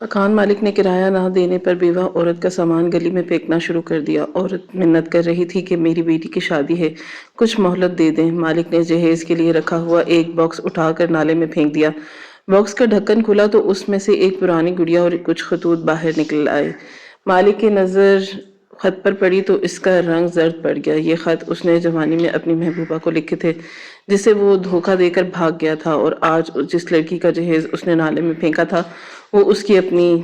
مکان مالک نے کرایہ نہ دینے پر بیوہ عورت کا سامان گلی میں پھینکنا شروع کر دیا۔ عورت منت کر رہی تھی کہ میری بیٹی کی شادی ہے، کچھ مہلت دے دیں۔ مالک نے جہیز کے لیے رکھا ہوا ایک باکس اٹھا کر نالے میں پھینک دیا۔ باکس کا ڈھکن کھلا تو اس میں سے ایک پرانی گڑیا اور کچھ خطوط باہر نکل آئے۔ مالک کی نظر خط پر پڑی تو اس کا رنگ زرد پڑ گیا۔ یہ خط اس نے جوانی میں اپنی محبوبہ کو لکھے تھے، جسے وہ دھوکہ دے کر بھاگ گیا تھا، اور آج جس لڑکی کا جہیز اس نے نالے میں پھینکا تھا وہ اس کی اپنی۔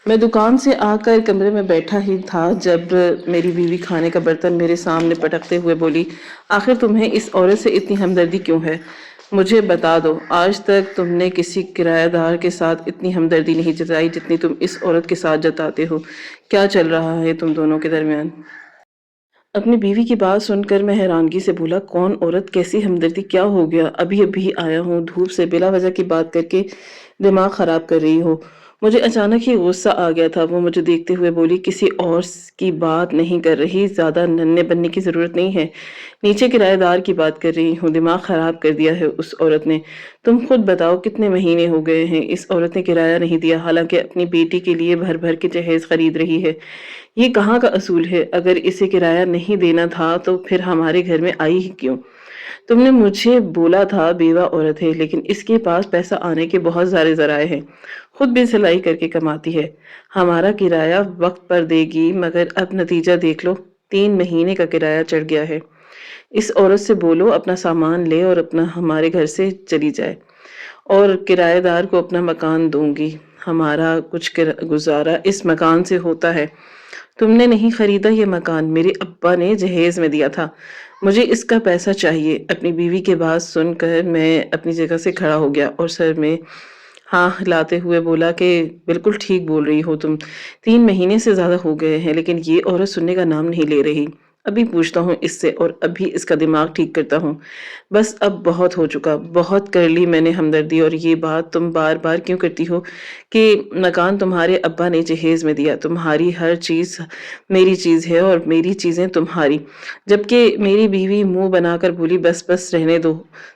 میں دکان سے آ کر کمرے میں بیٹھا ہی تھا جب میری بیوی کھانے کا برتن میرے سامنے پٹکتے ہوئے بولی، آخر تمہیں اس عورت سے اتنی ہمدردی کیوں ہے؟ مجھے بتا دو، آج تک تم نے کسی کرایہ دار کے ساتھ اتنی ہمدردی نہیں جتائی جتنی تم اس عورت کے ساتھ جتاتے ہو۔ کیا چل رہا ہے تم دونوں کے درمیان؟ اپنی بیوی کی بات سن کر میں حیرانگی سے بولا، کون عورت، کیسی ہمدردی، کیا ہو گیا؟ ابھی ابھی آیا ہوں، دھوپ سے بلا وجہ کی بات کر کے دماغ خراب کر رہی ہو۔ مجھے اچانک ہی غصہ آ گیا تھا۔ وہ مجھے دیکھتے ہوئے بولی، کسی اور کی بات نہیں کر رہی، زیادہ ننھے بننے کی ضرورت نہیں ہے، نیچے کرایہ دار کی بات کر رہی ہوں۔ دماغ خراب کر دیا ہے اس عورت نے۔ تم خود بتاؤ، کتنے مہینے ہو گئے ہیں اس عورت نے کرایہ نہیں دیا، حالانکہ اپنی بیٹی کے لیے بھر بھر کے جہیز خرید رہی ہے۔ یہ کہاں کا اصول ہے؟ اگر اسے کرایہ نہیں دینا تھا تو پھر ہمارے گھر میں آئی ہی کیوں؟ تم نے مجھے بولا تھا بیوہ عورت ہے، لیکن اس کے پاس پیسہ آنے کے بہت سارے ذرائع ہیں، خود بھی سلائی کر کے کماتی ہے، ہمارا کرایہ وقت پر دے گی، مگر اب نتیجہ دیکھ لو، 3 مہینے کا کرایہ چڑھ گیا ہے۔ اس عورت سے بولو اپنا سامان لے اور اپنا ہمارے گھر سے چلی جائے، اور کرایہ دار کو اپنا مکان دوں گی، ہمارا کچھ گزارا اس مکان سے ہوتا ہے۔ تم نے نہیں خریدا یہ مکان، میرے ابا نے جہیز میں دیا تھا، مجھے اس کا پیسہ چاہیے۔ اپنی بیوی کی بات سن کر میں اپنی جگہ سے کھڑا ہو گیا اور سر میں ہاں ہلاتے ہوئے بولا کہ بالکل ٹھیک بول رہی ہو تم، 3 مہینے سے زیادہ ہو گئے ہیں، لیکن یہ عورت سننے کا نام نہیں لے رہی۔ ابھی پوچھتا ہوں اس سے اور ابھی اس کا دماغ ٹھیک کرتا ہوں۔ بس اب بہت ہو چکا، بہت کر لی میں نے ہمدردی، اور یہ بات تم بار بار کیوں کرتی ہو کہ مکان تمہارے ابا نے جہیز میں دیا، تمہاری ہر چیز میری چیز ہے اور میری چیزیں تمہاری، جبکہ میری بیوی منہ بنا کر بولی، بس بس رہنے دو،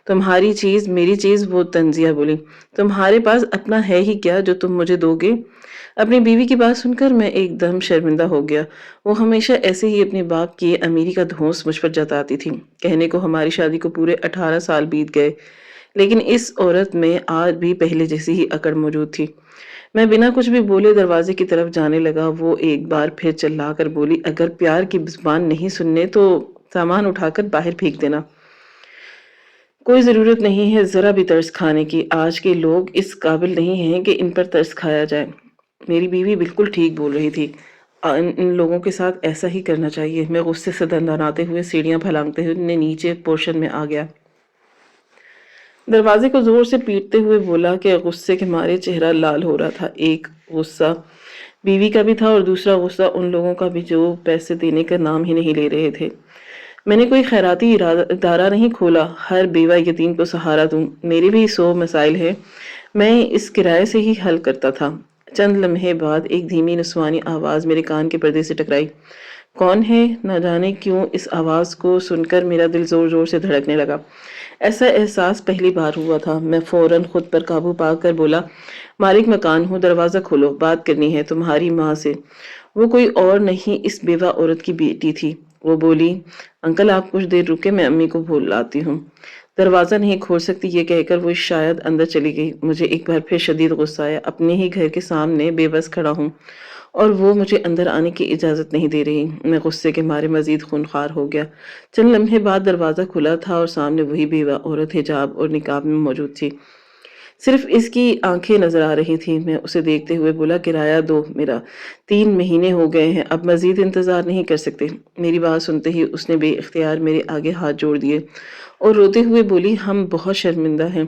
تمہاری چیز میری چیز۔ وہ تنزیہ بولی، تمہارے پاس اپنا ہے ہی کیا جو تم مجھے دو گے؟ اپنی بیوی کی بات سن کر میں ایک دم شرمندہ ہو گیا۔ وہ ہمیشہ ایسے ہی اپنے باپ کی امیری کا دھونس مجھ پر جتاتی تھی۔ کہنے کو ہماری شادی کو پورے 18 سال بیت گئے، لیکن اس عورت میں آج بھی پہلے جیسی ہی اکڑ موجود تھی۔ میں بنا کچھ بھی بولے دروازے کی طرف جانے لگا۔ وہ ایک بار پھر چلا کر بولی، اگر پیار کی زبان نہیں سننے تو سامان اٹھا کر باہر پھینک دینا، کوئی ضرورت نہیں ہے ذرا بھی ترس کھانے کی، آج کے لوگ اس قابل نہیں ہیں کہ ان پر ترس کھایا جائے۔ میری بیوی بالکل ٹھیک بول رہی تھی، ان لوگوں کے ساتھ ایسا ہی کرنا چاہیے۔ میں غصے سے دندناتے ہوئے سیڑھیاں پھلانگتے ہوئے نیچے پورشن میں آ گیا۔ دروازے کو زور سے پیٹتے ہوئے بولا کہ غصے کے مارے چہرہ لال ہو رہا تھا۔ ایک غصہ بیوی کا بھی تھا اور دوسرا غصہ ان لوگوں کا بھی جو پیسے دینے کا نام ہی نہیں لے رہے تھے۔ میں نے کوئی خیراتی ادارہ نہیں کھولا، ہر بیوہ یتیم کو سہارا دوں، میرے بھی 100 مسائل ہیں، میں اس کرائے سے ہی حل کرتا تھا۔ چند لمحے بعد ایک دھیمی نسوانی آواز میرے کان کے پردے سے ٹکرائی۔ کون ہے؟ نہ جانے کیوں اس آواز کو سن کر میرا دل زور زور سے دھڑکنے لگا۔ ایسا احساس پہلی بار ہوا تھا۔ میں فوراً خود پر قابو پا کر بولا، مالک مکان ہوں، دروازہ کھولو، بات کرنی ہے تمہاری ماں سے۔ وہ کوئی اور نہیں، اس بیوہ عورت کی بیٹی تھی۔ وہ بولی، انکل آپ کچھ دیر رکے، میں امی کو بلاتی ہوں۔ دروازہ نہیں کھول سکتی یہ کہہ کر وہ شاید اندر چلی گئی۔ مجھے ایک بار پھر شدید غصہ آیا، اپنے ہی گھر کے سامنے بے بس کھڑا ہوں اور وہ مجھے اندر آنے کی اجازت نہیں دے رہی۔ میں غصے کے مارے مزید خونخوار ہو گیا۔ چند لمحے بعد دروازہ کھلا تھا اور سامنے وہی بیوہ عورت حجاب اور نقاب میں موجود تھی، صرف اس کی آنکھیں نظر آ رہی تھی۔ میں اسے دیکھتے ہوئے بولا، کرایہ دو میرا، 3 مہینے ہو گئے ہیں، اب مزید انتظار نہیں کر سکتے۔ میری بات سنتے ہی اس نے بے اختیار میرے آگے ہاتھ جوڑ دیے اور روتے ہوئے بولی، ہم بہت شرمندہ ہیں،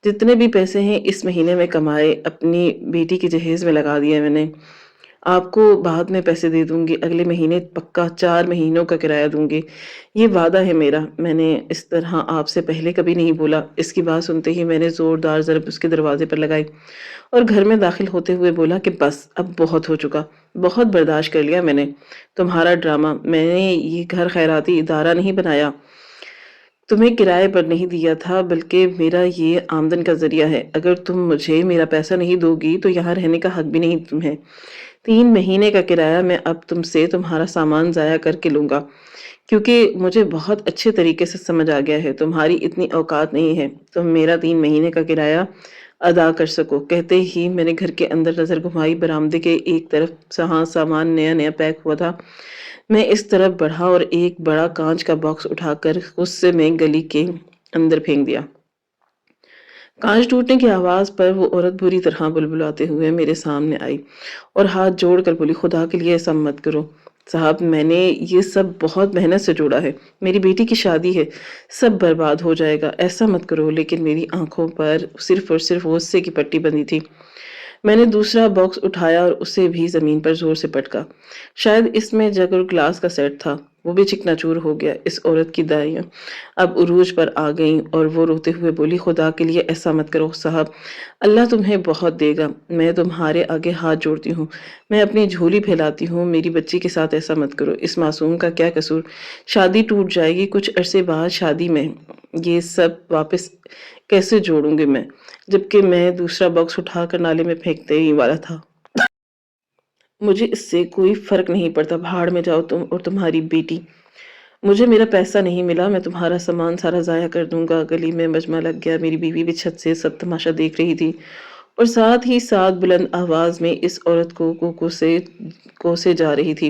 جتنے بھی پیسے ہیں اس مہینے میں کمائے اپنی بیٹی کے جہیز میں لگا دیے میں نے، آپ کو بعد میں پیسے دے دوں گی، اگلے مہینے پکا 4 مہینوں کا کرایہ دوں گی، یہ وعدہ ہے میرا، میں نے اس طرح آپ سے پہلے کبھی نہیں بولا۔ اس کی بات سنتے ہی میں نے زوردار ضرب اس کے دروازے پر لگائی اور گھر میں داخل ہوتے ہوئے بولا کہ بس اب بہت ہو چکا، بہت برداشت کر لیا میں نے تمہارا ڈرامہ، میں نے یہ گھر خیراتی ادارہ نہیں بنایا تمہیں کرائے پر نہیں دیا تھا بلکہ میرا یہ آمدن کا ذریعہ ہے۔ اگر تم مجھے میرا پیسہ نہیں دو گی تو یہاں رہنے کا حق بھی نہیں تمہیں۔ 3 مہینے کا کرایہ میں اب تم سے تمہارا سامان ضائع کر کے لوں گا، کیونکہ مجھے بہت اچھے طریقے سے سمجھ آ گیا ہے تمہاری اتنی اوقات نہیں ہے تم میرا 3 مہینے کا کرایہ ادا کر سکو۔ کہتے ہی میں نے گھر کے اندر نظر گھمائی۔ برآمدے کے ایک طرف جہاں سامان نیا نیا پیک ہوا تھا، میں اس طرف بڑھا اور ایک بڑا کانچ کا باکس اٹھا کر غصے میں گلی کے اندر پھینک دیا۔ کانچ ٹوٹنے کی آواز پر وہ عورت بری طرح بلبلاتے ہوئے میرے سامنے آئی اور ہاتھ جوڑ کر بولی، خدا کے لیے ایسا مت کرو صاحب، میں نے یہ سب بہت محنت سے جوڑا ہے، میری بیٹی کی شادی ہے، سب برباد ہو جائے گا، ایسا مت کرو۔ لیکن میری آنکھوں پر صرف اور صرف غصے کی پٹی بندھی تھی۔ میں نے دوسرا باکس اٹھایا اور اسے بھی زمین پر زور سے پٹکا۔ شاید اس میں جگ اور گلاس کا سیٹ تھا، وہ بھی چکنا چور ہو گیا۔ اس عورت کی دائیاں اب عروج پر آ گئیں اور وہ روتے ہوئے بولی، خدا کے لیے ایسا مت کرو صاحب، اللہ تمہیں بہت دے گا، میں تمہارے آگے ہاتھ جوڑتی ہوں، میں اپنی جھولی پھیلاتی ہوں، میری بچی کے ساتھ ایسا مت کرو، اس معصوم کا کیا قصور؟ شادی ٹوٹ جائے گی، کچھ عرصے بعد شادی میں یہ سب واپس کیسے جوڑوں گی میں، جبکہ میں دوسرا باکس اٹھا کر نالے میں پھینکتے ہی والا تھا۔ مجھے اس سے کوئی فرق نہیں پڑتا، بھاڑ میں جاؤ تم اور تمہاری بیٹی، مجھے میرا پیسہ نہیں ملا، میں تمہارا سامان سارا ضائع کر دوں گا۔ گلی میں مجمع لگ گیا، میری بیوی بھی چھت سے سب تماشا دیکھ رہی تھی اور ساتھ ہی ساتھ بلند آواز میں اس عورت کو کوسے جا رہی تھی،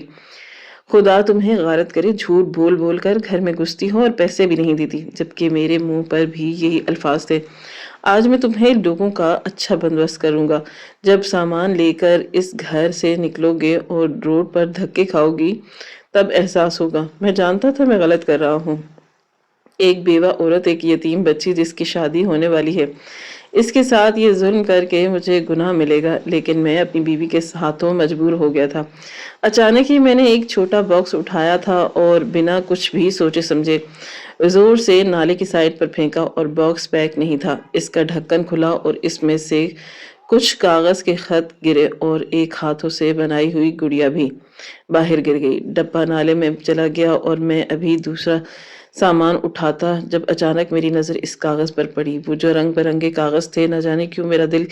خدا تمہیں غارت کرے، جھوٹ بول بول کر گھر میں گھستی ہو اور پیسے بھی نہیں دیتی، جبکہ میرے منہ پر بھی یہی الفاظ تھے۔ آج میں تمہیں لوگوں کا اچھا بندوبست کروں گا، جب سامان لے کر اس گھر سے نکلو گے اور روڈ پر دھکے کھاؤ گی تب احساس ہوگا۔ میں جانتا تھا میں غلط کر رہا ہوں، ایک بیوہ عورت، ایک یتیم بچی جس کی شادی ہونے والی ہے، اس کے ساتھ یہ ظلم کر کے مجھے گناہ ملے گا، لیکن میں اپنی بیوی کے ہاتھوں مجبور ہو گیا تھا۔ اچانک ہی میں نے ایک چھوٹا باکس اٹھایا تھا اور بنا کچھ بھی سوچے سمجھے زور سے نالے کی سائڈ پر پھینکا، اور باکس پیک نہیں تھا، اس کا ڈھکن کھلا اور اس میں سے کچھ کاغذ کے خط گرے اور ایک ہاتھوں سے بنائی ہوئی گڑیا بھی باہر گر گئی۔ ڈبہ نالے میں چلا گیا اور میں ابھی دوسرا سامان اٹھاتا جب اچانک میری نظر اس کاغذ پر پڑی، وہ جو رنگ برنگے کاغذ تھے۔ نہ جانے کیوں میرا دل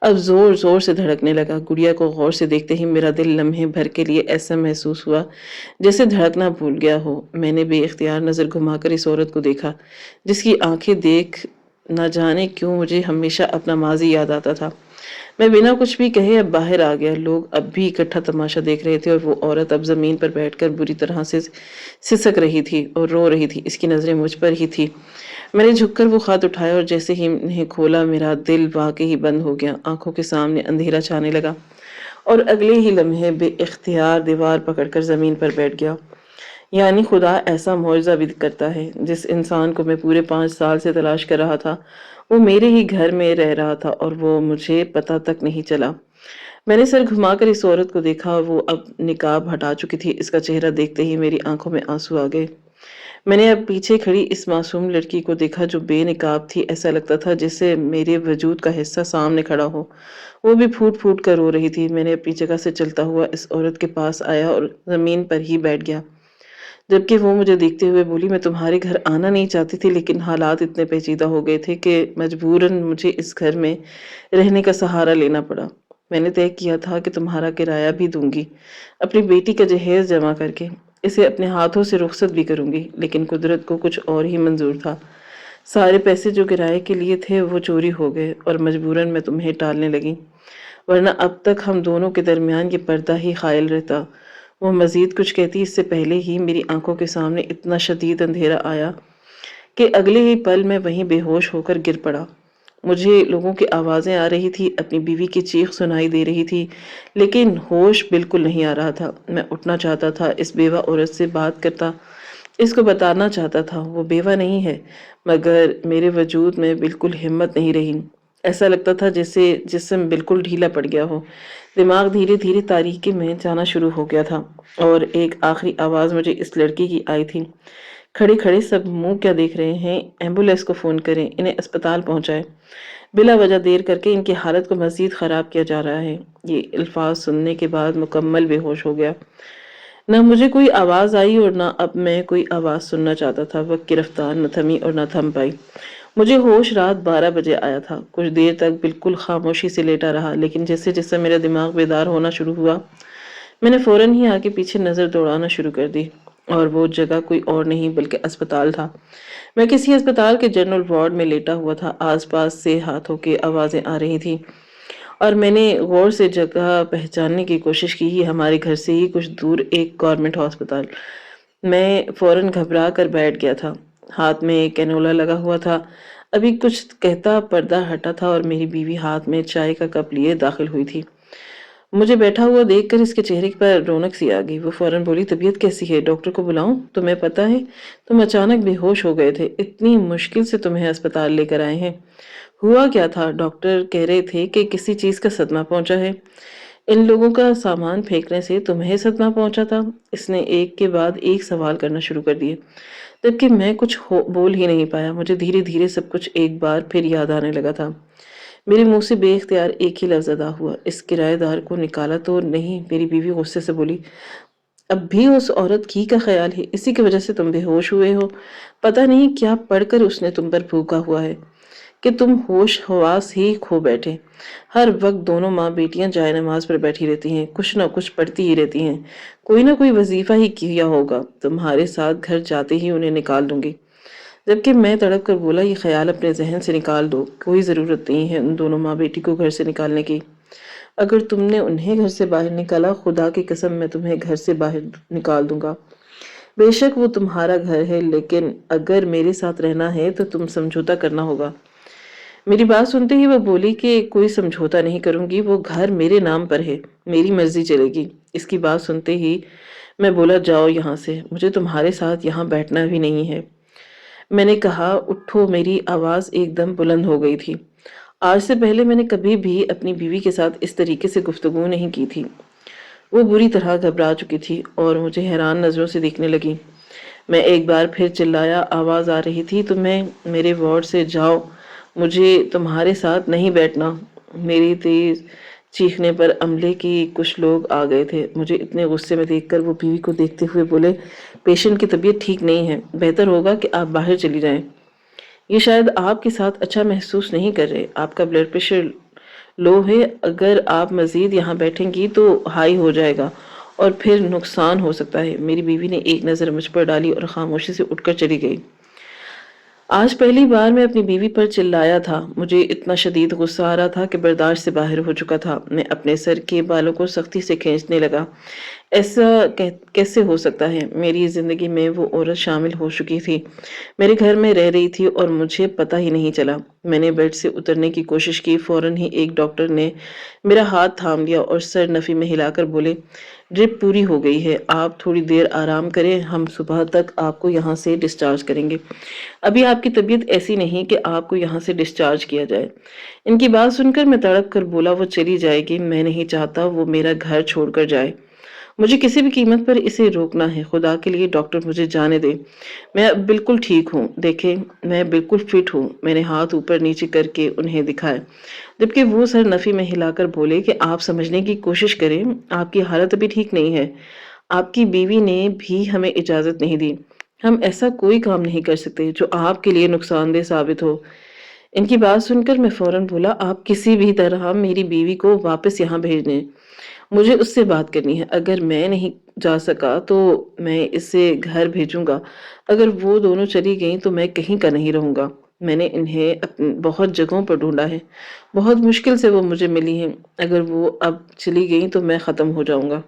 اب زور زور سے دھڑکنے لگا۔ گڑیا کو غور سے دیکھتے ہی میرا دل لمحے بھر کے لیے ایسا محسوس ہوا جیسے دھڑکنا بھول گیا ہو۔ میں نے بے اختیار نظر گھما کر اس عورت کو دیکھا جس کی آنکھیں دیکھ نہ جانے کیوں مجھے ہمیشہ اپنا ماضی یاد آتا تھا۔ میں بنا کچھ بھی کہے اب باہر آ گیا۔ لوگ اب بھی اکٹھا تماشا دیکھ رہے تھے اور وہ عورت اب زمین پر بیٹھ کر بری طرح سے سسک رہی تھی اور رو رہی تھی، اس کی نظریں مجھ پر ہی تھی۔ میں نے جھک کر وہ خط اٹھایا اور جیسے ہی انہیں کھولا میرا دل واقعی بند ہو گیا، آنکھوں کے سامنے اندھیرا چھانے لگا اور اگلے ہی لمحے بے اختیار دیوار پکڑ کر زمین پر بیٹھ گیا۔ یعنی خدا ایسا معجزہ بھی کرتا ہے، جس انسان کو میں پورے 5 سال سے تلاش کر رہا تھا وہ میرے ہی گھر میں رہ رہا تھا اور وہ مجھے پتہ تک نہیں چلا۔ میں نے سر گھما کر اس عورت کو دیکھا اور وہ اب نقاب ہٹا چکی تھی۔ اس کا چہرہ دیکھتے ہی میری آنکھوں میں آنسو آ گئے۔ میں نے اب پیچھے کھڑی اس معصوم لڑکی کو دیکھا جو بے نقاب تھی، ایسا لگتا تھا جیسے میرے وجود کا حصہ سامنے کھڑا ہو، وہ بھی پھوٹ پھوٹ کر رو رہی تھی۔ میں نے اپنی جگہ سے چلتا ہوا اس عورت کے پاس آیا اور زمین پر ہی بیٹھ گیا، جبکہ وہ مجھے دیکھتے ہوئے بولی، میں تمہارے گھر آنا نہیں چاہتی تھی لیکن حالات اتنے پیچیدہ ہو گئے تھے کہ مجبوراً مجھے اس گھر میں رہنے کا سہارا لینا پڑا۔ میں نے طے کیا تھا کہ تمہارا کرایہ بھی دوں گی، اپنی بیٹی کا جہیز جمع کر کے اسے اپنے ہاتھوں سے رخصت بھی کروں گی، لیکن قدرت کو کچھ اور ہی منظور تھا۔ سارے پیسے جو کرائے کے لیے تھے وہ چوری ہو گئے اور مجبوراً میں تمہیں ٹالنے لگی، ورنہ اب تک ہم دونوں کے درمیان یہ پردہ ہی حائل رہتا۔ وہ مزید کچھ کہتی اس سے پہلے ہی میری آنکھوں کے سامنے اتنا شدید اندھیرا آیا کہ اگلے ہی پل میں وہیں بے ہوش ہو کر گر پڑا۔ مجھے لوگوں کی آوازیں آ رہی تھی، اپنی بیوی کی چیخ سنائی دے رہی تھی، لیکن ہوش بالکل نہیں آ رہا تھا۔ میں اٹھنا چاہتا تھا، اس بیوہ عورت سے بات کرتا، اس کو بتانا چاہتا تھا وہ بیوہ نہیں ہے، مگر میرے وجود میں بالکل ہمت نہیں رہی۔ ایسا لگتا تھا جیسے جسم بالکل ڈھیلا پڑ گیا ہو، دماغ دھیرے دھیرے تاریکی میں جانا شروع ہو گیا تھا، اور ایک آخری آواز مجھے اس لڑکی کی آئی تھی، کھڑے کھڑے سب منہ کیا دیکھ رہے ہیں، ایمبولینس کو فون کریں، انہیں اسپتال پہنچائیں، بلا وجہ دیر کر کے ان کی حالت کو مزید خراب کیا جا رہا ہے۔ یہ الفاظ سننے کے بعد مکمل بے ہوش ہو گیا۔ نہ مجھے کوئی آواز آئی اور نہ اب میں کوئی آواز سننا چاہتا تھا۔ وقت کی رفتار نہ تھمی اور نہ تھم پائی۔ مجھے ہوش رات 12 بجے آیا تھا۔ کچھ دیر تک بالکل خاموشی سے لیٹا رہا، لیکن جیسے جیسے میرا دماغ بیدار ہونا شروع ہوا، میں نے فوراً ہی آگے پیچھے نظر دوڑانا شروع کر دی، اور وہ جگہ کوئی اور نہیں بلکہ اسپتال تھا۔ میں کسی اسپتال کے جنرل وارڈ میں لیٹا ہوا تھا۔ آس پاس سے ہاتھوں کی آوازیں آ رہی تھی اور میں نے غور سے جگہ پہچاننے کی کوشش کی۔ یہ ہمارے گھر سے ہی کچھ دور ایک گورنمنٹ ہسپتال۔ میں فوراً گھبرا کر بیٹھ گیا تھا۔ ہاتھ میں ایک کینولا لگا ہوا تھا۔ ابھی کچھ کہتا پردہ ہٹا تھا اور میری بیوی ہاتھ میں چائے کا کپ لیے داخل ہوئی تھی۔ مجھے بیٹھا ہوا دیکھ کر اس کے چہرے پر رونق سی آ گئی۔ وہ فوراً بولی، طبیعت کیسی ہے؟ ڈاکٹر کو بلاؤں؟ تمہیں پتہ ہے تم اچانک بے ہوش ہو گئے تھے، اتنی مشکل سے تمہیں اسپتال لے کر آئے ہیں۔ ہوا کیا تھا؟ ڈاکٹر کہہ رہے تھے کہ کسی چیز کا صدمہ پہنچا ہے۔ ان لوگوں کا سامان پھینکنے سے تمہیں صدمہ پہنچا تھا؟ اس نے ایک کے بعد ایک سوال کرنا شروع کر دیے، جبکہ میں کچھ بول ہی نہیں پایا۔ مجھے دھیرے دھیرے سب کچھ ایک بار پھر یاد آنے لگا تھا۔ میرے منہ سے بے اختیار ایک ہی لفظ ادا ہوا، اس کرایہ دار کو نکالا تو نہیں؟ میری بیوی غصے سے بولی، اب بھی اس عورت کی کا خیال ہے؟ اسی کی وجہ سے تم بے ہوش ہوئے ہو۔ پتہ نہیں کیا پڑھ کر اس نے تم پر پھونکا ہوا ہے کہ تم ہوش حواس ہی کھو بیٹھے۔ ہر وقت دونوں ماں بیٹیاں جائے نماز پر بیٹھی رہتی ہیں، کچھ نہ کچھ پڑھتی ہی رہتی ہیں، کوئی نہ کوئی وظیفہ ہی کیا ہوگا۔ تمہارے ساتھ گھر جاتے ہی انہیں نکال دوں گی۔ جبکہ میں تڑپ کر بولا، یہ خیال اپنے ذہن سے نکال دو، کوئی ضرورت نہیں ہے ان دونوں ماں بیٹی کو گھر سے نکالنے کی۔ اگر تم نے انہیں گھر سے باہر نکالا، خدا کی قسم میں تمہیں گھر سے باہر نکال دوں گا۔ بے شک وہ تمہارا گھر ہے، لیکن اگر میرے ساتھ رہنا ہے تو تم سمجھوتا کرنا ہوگا۔ میری بات سنتے ہی وہ بولی کہ کوئی سمجھوتا نہیں کروں گی، وہ گھر میرے نام پر ہے، میری مرضی چلے گی۔ اس کی بات سنتے ہی میں بولا، جاؤ یہاں سے، مجھے تمہارے ساتھ یہاں بیٹھنا بھی نہیں ہے۔ میں نے کہا، اٹھو۔ میری آواز ایک دم بلند ہو گئی تھی۔ آج سے پہلے میں نے کبھی بھی اپنی بیوی کے ساتھ اس طریقے سے گفتگو نہیں کی تھی۔ وہ بری طرح گھبرا چکی تھی اور مجھے حیران نظروں سے دیکھنے لگی۔ میں ایک بار پھر چلایا، آواز آ رہی تھی، تمہیں میرے وارڈ سے جاؤ، مجھے تمہارے ساتھ نہیں بیٹھنا۔ میری تیز چیخنے پر عملے کی کچھ لوگ آ گئے تھے۔ مجھے اتنے غصے میں دیکھ کر وہ بیوی کو دیکھتے ہوئے بولے، پیشنٹ کی طبیعت ٹھیک نہیں ہے، بہتر ہوگا کہ آپ باہر چلی جائیں۔ یہ شاید آپ کے ساتھ اچھا محسوس نہیں کر رہے، آپ کا بلڈ پریشر لو ہے، اگر آپ مزید یہاں بیٹھیں گی تو ہائی ہو جائے گا اور پھر نقصان ہو سکتا ہے۔ میری بیوی نے ایک نظر مجھ پر ڈالی اور خاموشی سے اٹھ کر چلی گئی۔ آج پہلی بار میں اپنی بیوی پر چلایا تھا۔ مجھے اتنا شدید غصہ آ رہا تھا کہ برداشت سے باہر ہو چکا تھا۔ میں اپنے سر کے بالوں کو سختی سے کھینچنے لگا۔ ایسا کیسے ہو سکتا ہے؟ میری زندگی میں وہ عورت شامل ہو چکی تھی، میرے گھر میں رہ رہی تھی اور مجھے پتہ ہی نہیں چلا۔ میں نے بیڈ سے اترنے کی کوشش کی، فوراً ہی ایک ڈاکٹر نے میرا ہاتھ تھام لیا اور سر نفی میں ہلا کر بولے، ڈرپ پوری ہو گئی ہے، آپ تھوڑی دیر آرام کریں، ہم صبح تک آپ کو یہاں سے ڈسچارج کریں گے۔ ابھی آپ کی طبیعت ایسی نہیں کہ آپ کو یہاں سے ڈسچارج کیا جائے۔ ان کی بات سن کر میں تڑپ کر بولا، وہ چلی جائے گی، میں نہیں چاہتا وہ میرا گھر چھوڑ کر جائے۔ مجھے کسی بھی قیمت پر اسے روکنا ہے، خدا کے لیے ڈاکٹر مجھے جانے دے، میں اب بالکل ٹھیک ہوں، دیکھیں میں بالکل فٹ ہوں۔ میں نے ہاتھ اوپر نیچے کر کے انہیں دکھائے، جبکہ وہ سر نفی میں ہلا کر بولے کہ آپ سمجھنے کی کوشش کریں، آپ کی حالت ابھی ٹھیک نہیں ہے، آپ کی بیوی نے بھی ہمیں اجازت نہیں دی، ہم ایسا کوئی کام نہیں کر سکتے جو آپ کے لیے نقصان دہ ثابت ہو۔ ان کی بات سن کر میں فوراً بولا، آپ کسی بھی طرح میری بیوی کو واپس یہاں بھیج دیں، مجھے اس سے بات کرنی ہے۔ اگر میں نہیں جا سکا تو میں اسے گھر بھیجوں گا، اگر وہ دونوں چلی گئیں تو میں کہیں کا نہیں رہوں گا۔ میں نے انہیں بہت جگہوں پر ڈھونڈا ہے، بہت مشکل سے وہ مجھے ملی ہیں، اگر وہ اب چلی گئیں تو میں ختم ہو جاؤں گا۔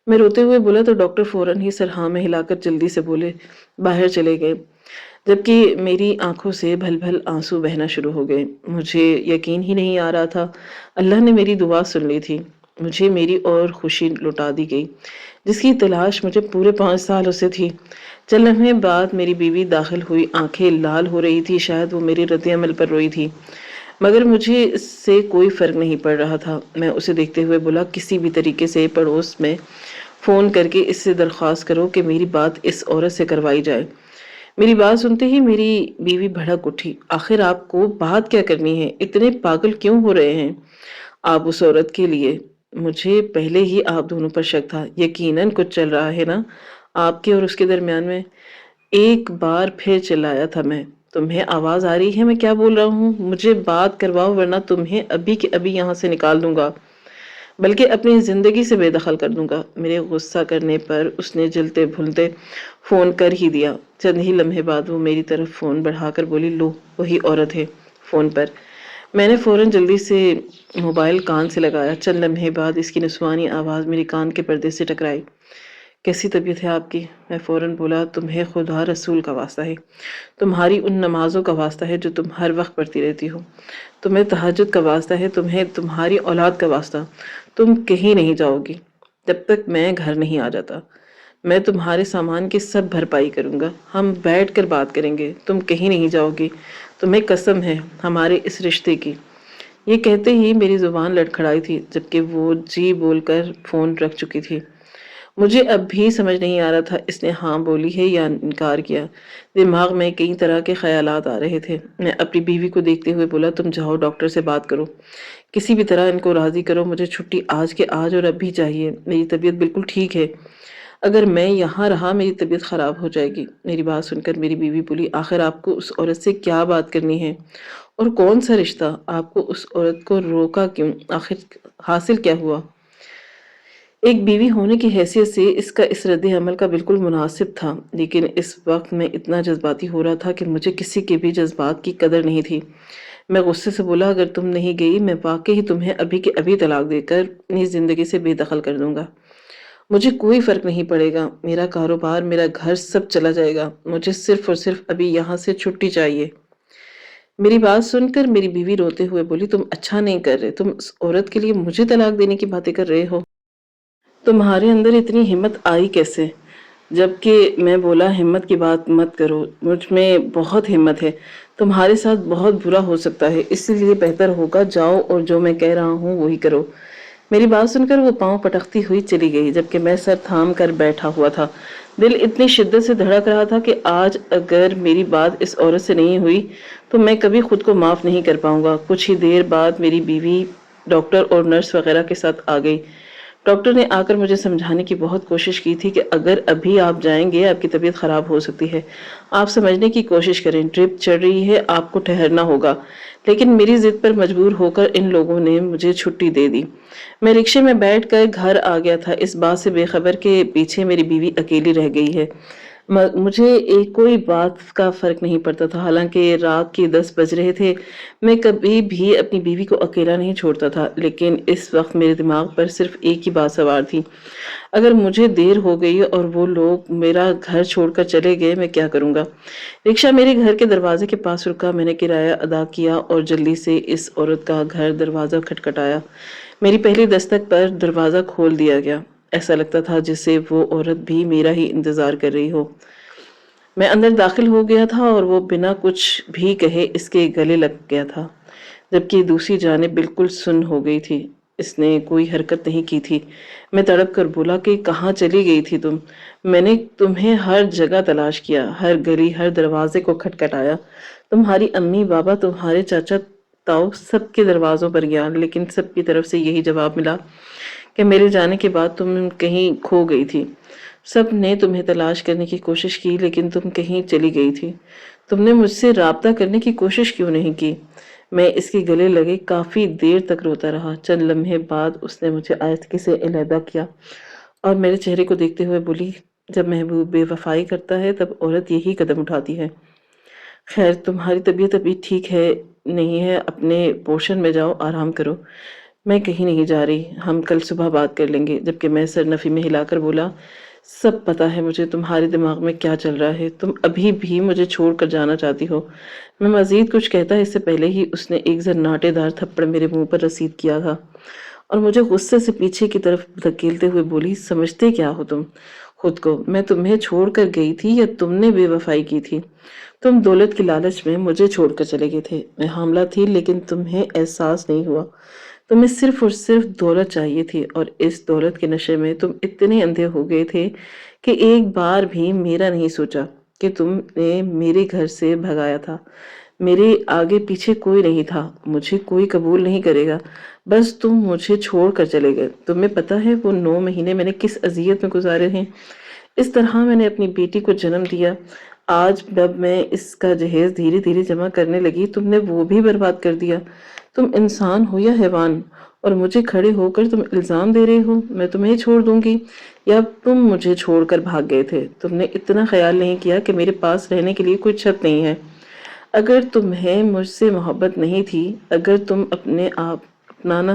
میں روتے ہوئے بولا تو ڈاکٹر فوراً ہی سر ہاں میں ہلا کر جلدی سے بولے، باہر چلے گئے، جبکہ میری آنکھوں سے بھل بھل آنسو بہنا شروع ہو گئے۔ مجھے یقین ہی نہیں آ رہا تھا، اللہ نے میری دعا سن لی تھی، مجھے میری اور خوشی لوٹا دی گئی جس کی تلاش مجھے پورے 5 سالوں سے تھی۔ چند لمحے بعد میری بیوی داخل ہوئی، آنکھیں لال ہو رہی تھی، شاید وہ میرے رد عمل پر روئی تھی، مگر مجھے اس سے کوئی فرق نہیں پڑ رہا تھا۔ میں اسے دیکھتے ہوئے بولا، کسی بھی طریقے سے پڑوس میں فون کر کے اس سے درخواست کرو کہ میری بات اس عورت سے کروائی جائے۔ میری بات سنتے ہی میری بیوی بھڑک اٹھی، آخر آپ کو بات کیا کرنی ہے؟ اتنے پاگل کیوں ہو رہے ہیں آپ اس عورت کے لیے؟ مجھے پہلے ہی آپ دونوں پر شک تھا، یقیناً کچھ چل رہا ہے نا آپ کے اور اس کے درمیان میں۔ ایک بار پھر چلایا تھا میں، تمہیں آواز آ رہی ہے میں کیا بول رہا ہوں؟ مجھے بات کرواؤ ورنہ تمہیں ابھی کے ابھی یہاں سے نکال دوں گا، بلکہ اپنی زندگی سے بے دخل کر دوں گا۔ میرے غصہ کرنے پر اس نے جلتے بھلتے فون کر ہی دیا۔ چند ہی لمحے بعد وہ میری طرف فون بڑھا کر بولی، لو وہی عورت ہے فون پر۔ میں نے فوراً جلدی سے موبائل کان سے لگایا۔ چند لمحے بعد اس کی نسوانی آواز میری کان کے پردے سے ٹکرائی۔ کیسی طبیعت ہے آپ کی؟ میں فوراً بولا، تمہیں خدا رسول کا واسطہ ہے، تمہاری ان نمازوں کا واسطہ ہے جو تم ہر وقت پڑھتی رہتی ہو، تمہیں تہجد کا واسطہ ہے، تمہیں تمہاری اولاد کا واسطہ، تم کہیں نہیں جاؤ گی جب تک میں گھر نہیں آ جاتا۔ میں تمہارے سامان کی سب بھرپائی کروں گا، ہم بیٹھ کر بات کریں گے، تم کہیں نہیں جاؤ گی، تمہیں قسم ہے ہمارے اس رشتے کی۔ یہ کہتے ہی میری زبان لڑکھڑائی تھی جبکہ وہ جی بول کر فون رکھ چکی تھی۔ مجھے اب بھی سمجھ نہیں آ رہا تھا اس نے ہاں بولی ہے یا انکار کیا۔ دماغ میں کئی طرح کے خیالات آ رہے تھے۔ میں اپنی بیوی کو دیکھتے ہوئے بولا، تم جاؤ ڈاکٹر سے بات کرو، کسی بھی طرح ان کو راضی کرو، مجھے چھٹی آج کے آج اور اب بھی چاہیے، میری طبیعت بالکل ٹھیک ہے، اگر میں یہاں رہا میری طبیعت خراب ہو جائے گی۔ میری بات سن کر میری بیوی بولی، آخر آپ کو اس عورت سے کیا بات کرنی ہے اور کون سا رشتہ؟ آپ کو اس عورت کو روکا کیوں؟ آخر حاصل کیا ہوا؟ ایک بیوی ہونے کی حیثیت سے اس کا اس رد عمل کا بالکل مناسب تھا، لیکن اس وقت میں اتنا جذباتی ہو رہا تھا کہ مجھے کسی کے بھی جذبات کی قدر نہیں تھی۔ میں غصے سے بولا، اگر تم نہیں گئی میں واقعی تمہیں ابھی کے ابھی طلاق دے کر اپنی زندگی سے بے دخل کر دوں گا۔ مجھے کوئی فرق نہیں پڑے گا، میرا کاروبار، میرا گھر سب چلا جائے گا، مجھے صرف اور صرف ابھی یہاں سے چھٹی چاہیے۔ میری بات سن کر میری بیوی روتے ہوئے بولی، تم اچھا نہیں کر رہے، تم اس عورت کے لیے مجھے طلاق دینے کی باتیں کر رہے ہو، تمہارے اندر اتنی ہمت آئی کیسے؟ جبکہ میں بولا، ہمت کی بات مت کرو، مجھ میں بہت ہمت ہے، تمہارے ساتھ بہت برا ہو سکتا ہے، اس لیے بہتر ہوگا جاؤ اور جو میں کہہ رہا ہوں وہی کرو۔ میری بات سن کر وہ پاؤں پٹکتی ہوئی چلی گئی جبکہ میں سر تھام کر بیٹھا ہوا تھا۔ دل اتنی شدت سے دھڑک رہا تھا کہ آج اگر میری بات اس عورت سے نہیں ہوئی تو میں کبھی خود کو معاف نہیں کر پاؤں گا۔ کچھ ہی دیر بعد میری بیوی ڈاکٹر اور نرس وغیرہ کے ساتھ آ گئی۔ ڈاکٹر نے آ کر مجھے سمجھانے کی بہت کوشش کی تھی کہ اگر ابھی آپ جائیں گے آپ کی طبیعت خراب ہو سکتی ہے، آپ سمجھنے کی کوشش کریں، ڈرپ چڑھ رہی ہے، آپ کو ٹھہرنا ہوگا، لیکن میری ضد پر مجبور ہو کر ان لوگوں نے مجھے چھٹی دے دی۔ میں رکشے میں بیٹھ کر گھر آ گیا تھا، اس بات سے بے خبر کہ پیچھے میری بیوی اکیلی رہ گئی ہے۔ مجھے کوئی بات کا فرق نہیں پڑتا تھا، حالانکہ رات کے 10 بج رہے تھے۔ میں کبھی بھی اپنی بیوی کو اکیلا نہیں چھوڑتا تھا، لیکن اس وقت میرے دماغ پر صرف ایک ہی بات سوار تھی، اگر مجھے دیر ہو گئی اور وہ لوگ میرا گھر چھوڑ کر چلے گئے میں کیا کروں گا؟ رکشہ میرے گھر کے دروازے کے پاس رکا، میں نے کرایہ ادا کیا اور جلدی سے اس عورت کا گھر دروازہ کھٹکھٹایا۔ میری پہلی دستک پر دروازہ کھول دیا گیا، ایسا لگتا تھا جسے وہ عورت بھی میرا ہی انتظار کر رہی ہو۔ میں اندر داخل ہو گیا تھا اور وہ بنا کچھ بھی کہے اس کے گلے لگ گیا تھا، جبکہ دوسری جانب بالکل سن ہو گئی تھی، اس نے کوئی حرکت نہیں کی تھی۔ میں تڑپ کر بولا کہ کہاں چلی گئی تھی تم؟ میں نے تمہیں ہر جگہ تلاش کیا، ہر گلی، ہر دروازے کو کھٹکھٹایا، تمہاری امی، بابا، تمہارے چاچا، تاؤ، سب کے دروازوں پر گیا، لیکن سب کی طرف سے یہی جواب ملا کہ میرے جانے کے بعد تم کہیں کھو گئی تھی۔ سب نے تمہیں تلاش کرنے کی کوشش کی لیکن تم کہیں چلی گئی تھی۔ تم نے مجھ سے رابطہ کرنے کی کوشش کیوں نہیں کی؟ میں اس کے گلے لگے کافی دیر تک روتا رہا۔ چند لمحے بعد اس نے مجھے آہستگی سے علیحدہ کیا اور میرے چہرے کو دیکھتے ہوئے بولی، جب محبوب بے وفائی کرتا ہے تب عورت یہی قدم اٹھاتی ہے۔ خیر تمہاری طبیعت ابھی ٹھیک ہے نہیں ہے، اپنے پورشن میں جاؤ، آرام کرو، میں کہیں نہیں جا رہی، ہم کل صبح بات کر لیں گے۔ جبکہ میں سر نفی میں ہلا کر بولا، سب پتا ہے مجھے تمہارے دماغ میں کیا چل رہا ہے، تم ابھی بھی مجھے چھوڑ کر جانا چاہتی ہو۔ میں مزید کچھ کہتا اس سے پہلے ہی اس نے ایک زناٹے دار تھپڑ میرے منہ پر رسید کیا تھا اور مجھے غصے سے پیچھے کی طرف دھکیلتے ہوئے بولی، سمجھتے کیا ہو تم خود کو؟ میں تمہیں چھوڑ کر گئی تھی یا تم نے بے وفائی کی تھی؟ تم دولت کی لالچ میں مجھے چھوڑ کر چلے گئے تھے، میں حاملہ تھی لیکن تمہیں احساس نہیں ہوا، تمہیں صرف اور صرف دولت چاہیے تھی اور اس دولت کے نشے میں تم اتنے اندھے ہو گئے تھے کہ ایک بار بھی میرا نہیں سوچا کہ تم نے میرے گھر سے بھگایا تھا۔ میرے آگے پیچھے کوئی نہیں تھا، مجھے کوئی قبول نہیں کرے گا، بس تم مجھے چھوڑ کر چلے گئے۔ تمہیں پتہ ہے وہ 9 مہینے میں نے کس اذیت میں گزارے ہیں؟ اس طرح میں نے اپنی بیٹی کو جنم دیا۔ آج جب میں اس کا جہیز دھیرے دھیرے جمع کرنے لگی، تم نے وہ بھی برباد کر دیا۔ تم انسان ہو یا حیوان، اور مجھے کھڑے ہو کر تم الزام دے رہے ہو میں تمہیں چھوڑ دوں گی، یا تم مجھے چھوڑ کر بھاگ گئے تھے؟ تم نے اتنا خیال نہیں کیا کہ میرے پاس رہنے کے لیے کوئی چھت نہیں ہے۔ اگر تمہیں مجھ سے محبت نہیں تھی، اگر تم اپنے آپ اپنانا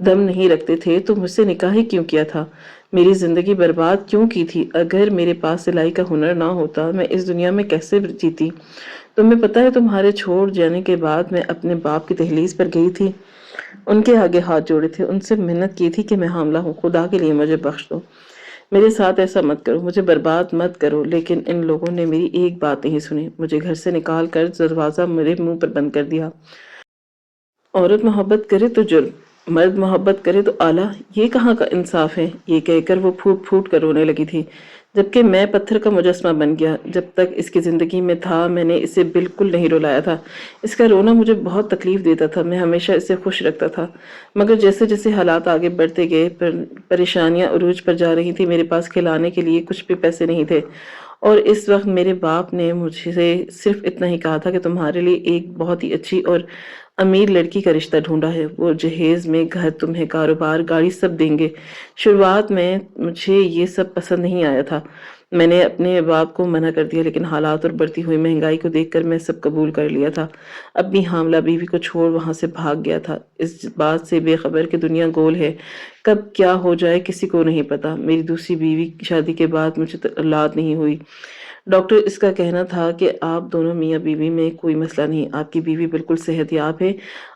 دم نہیں رکھتے تھے تو مجھ سے نکاح ہی کیوں کیا تھا؟ میری زندگی برباد کیوں کی تھی؟ اگر میرے پاس سلائی کا ہنر نہ ہوتا میں اس دنیا میں کیسے جیتی؟ تمہیں پتہ ہے تمہارے چھوڑ جانے کے بعد میں اپنے باپ کی دہلیز پر گئی تھی، ان کے آگے ہاتھ جوڑے تھے، ان سے منت کی تھی کہ میں حاملہ ہوں، خدا کے لیے مجھے بخش دو، میرے ساتھ ایسا مت کرو، مجھے برباد مت کرو۔ لیکن ان لوگوں نے میری ایک بات نہیں سنی، مجھے گھر سے نکال کر دروازہ میرے منہ پر بند کر دیا۔ عورت محبت کرے تو جرم، مرد محبت کرے تو اعلیٰ، یہ کہاں کا انصاف ہے؟ یہ کہہ کر وہ پھوٹ پھوٹ کر رونے لگی تھی، جبکہ میں پتھر کا مجسمہ بن گیا۔ جب تک اس کی زندگی میں تھا میں نے اسے بالکل نہیں رلایا تھا، اس کا رونا مجھے بہت تکلیف دیتا تھا، میں ہمیشہ اسے خوش رکھتا تھا، مگر جیسے جیسے حالات آگے بڑھتے گئے، پریشانیاں عروج پر جا رہی تھی، میرے پاس کھلانے کے لیے کچھ بھی پیسے نہیں تھے، اور اس وقت میرے باپ نے مجھ سے صرف اتنا ہی کہا تھا کہ تمہارے لیے ایک بہت ہی اچھی اور امیر لڑکی کا رشتہ ڈھونڈا ہے، وہ جہیز میں گھر تمہیں کاروبار گاڑی سب دیں گے۔ شروعات میں مجھے یہ سب پسند نہیں آیا تھا، میں نے اپنے باپ کو منع کر دیا، لیکن حالات اور بڑھتی ہوئی مہنگائی کو دیکھ کر میں سب قبول کر لیا تھا۔ اپنی حاملہ بیوی کو چھوڑ وہاں سے بھاگ گیا تھا، اس بات سے بے خبر کہ دنیا گول ہے، کب کیا ہو جائے کسی کو نہیں پتا۔ میری دوسری بیوی کی شادی کے بعد مجھے اولاد نہیں ہوئی۔ ڈاکٹر اس کا کہنا تھا کہ آپ دونوں میاں بیوی میں کوئی مسئلہ نہیں، آپ کی بیوی بالکل صحت یاب ہے،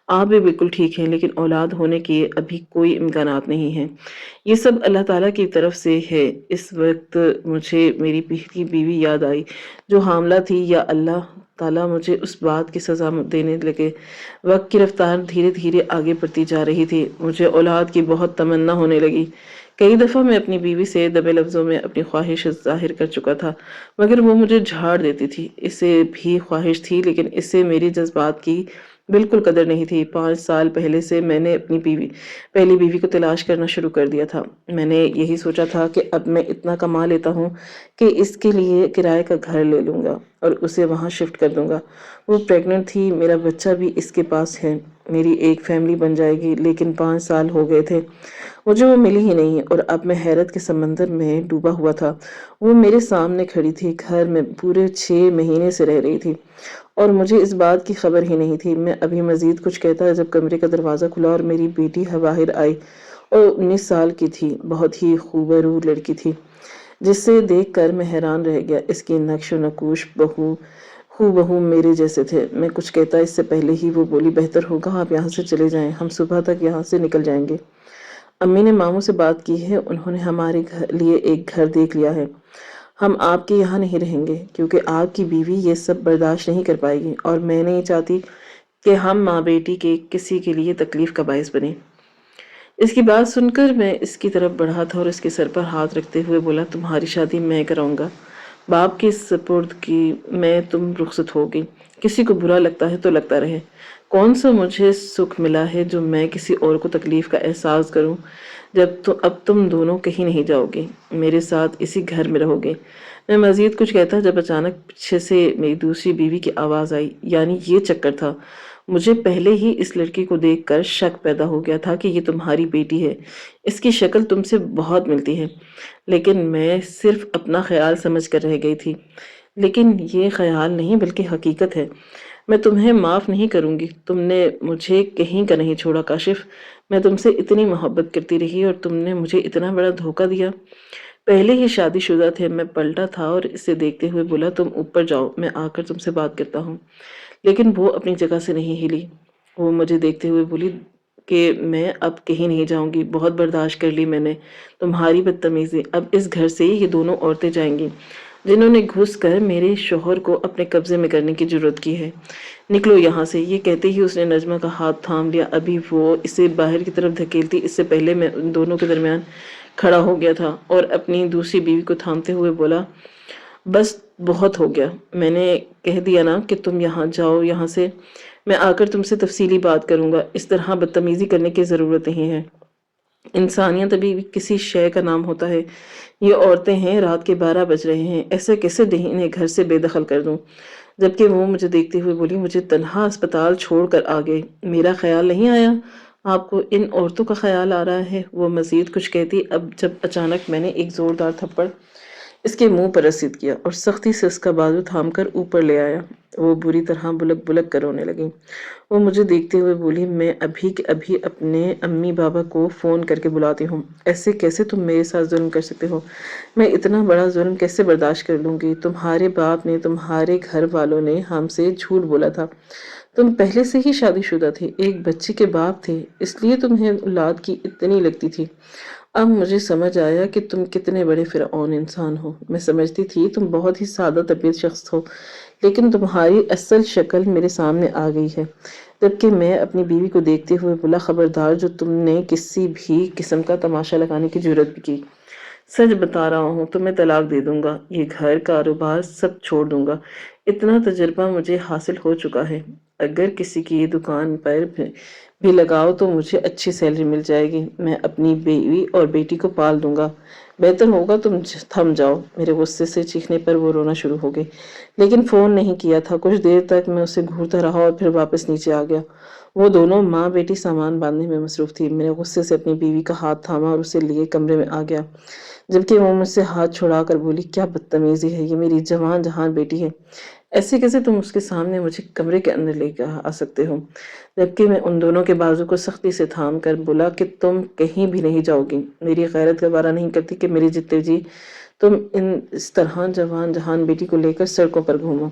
آپ بھی بالکل ٹھیک ہیں، لیکن اولاد ہونے کے ابھی کوئی امکانات نہیں ہیں۔ یہ سب اللہ تعالیٰ کی طرف سے ہے۔ اس وقت مجھے میری پہلی بیوی یاد آئی جو حاملہ تھی، یا اللہ تعالیٰ مجھے اس بات کی سزا دینے لگے۔ وقت کی رفتار دھیرے دھیرے آگے بڑھتی جا رہی تھی، مجھے اولاد کی بہت تمنا ہونے لگی۔ کئی دفعہ میں اپنی بیوی سے دبے لفظوں میں اپنی خواہش ظاہر کر چکا تھا، مگر وہ مجھے جھاڑ دیتی تھی۔ اسے بھی خواہش تھی، لیکن اسے میری جذبات کی بالکل قدر نہیں تھی۔ 5 سال پہلے سے میں نے اپنی پہلی بیوی کو تلاش کرنا شروع کر دیا تھا۔ میں نے یہی سوچا تھا کہ اب میں اتنا کما لیتا ہوں کہ اس کے لیے کرائے کا گھر لے لوں گا اور اسے وہاں شفٹ کر دوں گا۔ وہ پریگننٹ تھی، میرا بچہ بھی اس کے پاس ہے، میری ایک فیملی بن جائے گی، لیکن 5 سال ہو گئے تھے، مجھے وہ ملی ہی نہیں، اور اب میں حیرت کے سمندر میں ڈوبا ہوا تھا۔ وہ میرے سامنے کھڑی تھی، گھر میں پورے 6 مہینے سے رہ رہی تھی، اور مجھے اس بات کی خبر ہی نہیں تھی۔ میں ابھی مزید کچھ کہتا جب کمرے کا دروازہ کھلا اور میری بیٹی باہر آئی، اور 19 سال کی تھی، بہت ہی خوبرو لڑکی تھی، جس سے دیکھ کر میں حیران رہ گیا۔ اس کی نقش و نقوش ہو بہو میرے جیسے تھے۔ میں کچھ کہتا اس سے پہلے ہی وہ بولی، بہتر ہوگا آپ یہاں سے چلے جائیں، ہم صبح تک یہاں سے نکل جائیں گے۔ امی نے ماموں سے بات کی ہے، انہوں نے ہمارے لیے ایک گھر دیکھ لیا ہے، ہم آپ کے یہاں نہیں رہیں گے، کیونکہ آپ کی بیوی یہ سب برداشت نہیں کر پائے گی، اور میں نہیں چاہتی کہ ہم ماں بیٹی کے کسی کے لیے تکلیف کا باعث بنیں۔ اس کی بات سن کر میں اس کی طرف بڑھا تھا اور اس کے سر پر ہاتھ رکھتے ہوئے بولا، تمہاری شادی میں کراؤں گا، باپ کی سپرد کی میں تم رخصت ہوگی، کسی کو برا لگتا ہے تو لگتا رہے، کون سا مجھے سکھ ملا ہے جو میں کسی اور کو تکلیف کا احساس کروں؟ اب تم دونوں کہیں نہیں جاؤ گے، میرے ساتھ اسی گھر میں رہو گے۔ میں مزید کچھ کہتا جب اچانک پیچھے سے میری دوسری بیوی کی آواز آئی، یعنی یہ چکر تھا، مجھے پہلے ہی اس لڑکی کو دیکھ کر شک پیدا ہو گیا تھا کہ یہ تمہاری بیٹی ہے، اس کی شکل تم سے بہت ملتی ہے، لیکن میں صرف اپنا خیال سمجھ کر رہ گئی تھی۔ لیکن یہ خیال نہیں بلکہ حقیقت ہے، میں تمہیں معاف نہیں کروں گی، تم نے مجھے کہیں کا نہیں چھوڑا کاشف، میں تم سے اتنی محبت کرتی رہی اور تم نے مجھے اتنا بڑا دھوکہ دیا۔ پہلے ہی شادی شدہ تھے، میں پلٹا تھا اور اسے دیکھتے ہوئے بولا، تم اوپر جاؤ، میں آ کر تم سے بات کرتا ہوں، لیکن وہ اپنی جگہ سے نہیں ہلی۔ وہ مجھے دیکھتے ہوئے بولی کہ میں اب کہیں نہیں جاؤں گی، بہت برداشت کر لی میں نے تمہاری بدتمیزی، اب اس گھر سے یہ دونوں عورتیں جائیں گی جنہوں نے گھس کر میرے شوہر کو اپنے قبضے میں کرنے کی جرت کی ہے، نکلو یہاں سے۔ یہ کہتے ہی اس نے نجمہ کا ہاتھ تھام لیا، ابھی وہ اسے باہر کی طرف دھکیلتی اس سے پہلے میں ان دونوں کے درمیان کھڑا ہو گیا تھا اور اپنی دوسری بیوی کو تھامتے ہوئے بولا، بس بہت ہو گیا، میں نے کہہ دیا نا کہ تم یہاں جاؤ یہاں سے، میں آ کر تم سے تفصیلی بات کروں گا، اس طرح بدتمیزی کرنے کی ضرورت نہیں ہے۔ انسانیت ابھی بھی کسی شے کا نام ہوتا ہے، یہ عورتیں ہیں، رات کے 12 بج رہے ہیں، ایسے کیسے انہیں گھر سے بے دخل کر دوں؟ جبکہ وہ مجھے دیکھتے ہوئے بولی، مجھے تنہا اسپتال چھوڑ کر آ گئے، میرا خیال نہیں آیا؟ آپ کو ان عورتوں کا خیال آ رہا ہے؟ وہ مزید کچھ کہتی اب جب اچانک میں نے ایک زوردار تھپڑ اس کے منہ پر رسید کیا اور سختی سے اس کا بازو تھام کر اوپر لے آیا۔ وہ بری طرح بلک بلک کر رونے لگی۔ وہ مجھے دیکھتے ہوئے بولی، میں ابھی کے ابھی اپنے امی بابا کو فون کر کے بلاتی ہوں۔ ایسے کیسے تم میرے ساتھ ظلم کر سکتے ہو؟ میں اتنا بڑا ظلم کیسے برداشت کر لوں گی؟ تمہارے باپ نے، تمہارے گھر والوں نے ہم سے جھوٹ بولا تھا۔ تم پہلے سے ہی شادی شدہ تھے، ایک بچی کے باپ تھے، اس لیے تمہیں اولاد کی اتنی لگتی تھی۔ اب مجھے سمجھ آیا کہ تم کتنے بڑے فرعون انسان ہو۔ میں سمجھتی تھی تم بہت ہی سادہ طبیعت شخص ہو، لیکن تمہاری اصل شکل میرے سامنے آ گئی ہے۔ جبکہ میں اپنی بیوی کو دیکھتے ہوئے بولا، خبردار جو تم نے کسی بھی قسم کا تماشا لگانے کی جرات بھی کی، سچ بتا رہا ہوں تمہیں طلاق دے دوں گا، یہ گھر کاروبار سب چھوڑ دوں گا۔ اتنا تجربہ مجھے حاصل ہو چکا ہے، اگر کسی کی دکان پر بھی لگاؤ تو مجھے اچھی سیلری مل جائے گی، میں اپنی بیوی اور بیٹی کو پال دوں گا۔ بہتر ہوگا تم تھم جاؤ۔ میرے غصے سے چیخنے پر وہ رونا شروع ہو گئی، لیکن فون نہیں کیا تھا۔ کچھ دیر تک میں اسے گھورتا رہا اور پھر واپس نیچے آ گیا۔ وہ دونوں ماں بیٹی سامان باندھنے میں مصروف تھی۔ میں نے غصے سے اپنی بیوی کا ہاتھ تھاما اور اسے لیے کمرے میں آ گیا، جبکہ وہ مجھ سے ہاتھ چھڑا کر بولی، کیا بدتمیزی ہے، یہ میری جوان جہان بیٹی ہے، ایسے کیسے تم اس کے سامنے مجھے کمرے کے اندر لے کر آ سکتے ہو؟ جبکہ میں ان دونوں کے بازو کو سختی سے تھام کر بولا کہ تم کہیں بھی نہیں جاؤ گی، میری غیرت گوارا نہیں کرتی کہ میری جتے جی تم اس طرح جوان جہان بیٹی کو لے کر سڑکوں پر گھومو۔